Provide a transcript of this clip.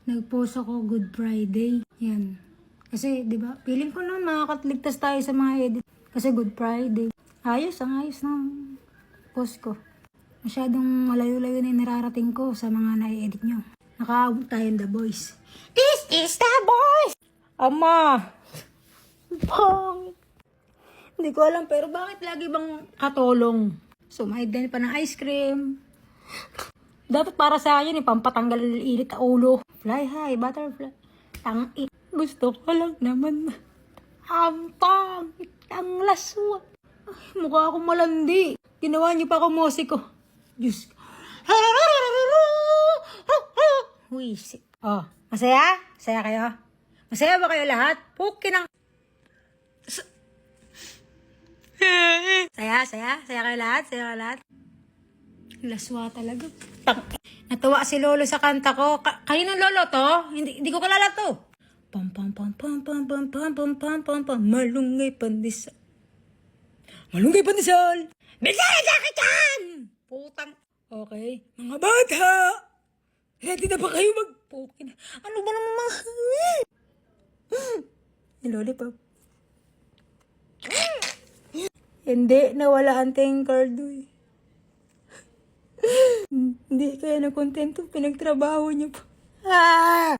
Nag-post ako Good Friday. Yan. Kasi, di ba, feeling ko noon makakatligtas tayo sa mga edit. Kasi Good Friday. Ayos, ang ayos ng post ko. Masyadong malayo-layo na yung nararating ko sa mga na-edit nyo. Nakaabot tayo The Boys. This is The Boys! Ama! Pangit. Hindi ko alam, pero bakit lagi bang katulong? So, may din pa ng ice cream. Dapat para sa akin, pampatanggal init sa ulo. Fly high, butterfly. Tangit. Gusto ko lang naman. Ang pangit. Ang laswa. Ay, mukha akong malandi. Ginawa niyo pa ako musiko. Diyos ko. Wisit. Oh, masaya? Masaya kayo? Masaya ba kayo lahat? Pukin ang... Saya kayo lahat? Saya kayo lahat? Laswa talaga. Natuwa si Lolo sa kanta ko. Kaninong Lolo to? Hindi ko kalala to. Pam pam pam pam pam pam pam pam pam pam pam malunggay pandesal. Malunggay pandesal. Bisaya jacket yan! Putang. Okay. Mga bata! Ready na ba kayo magpukin? Ano ba naman mga... Lollipop. Hindi, nawala ang card eh. Hindi kaya na kontento pinagtrabaho niyo po. Ah!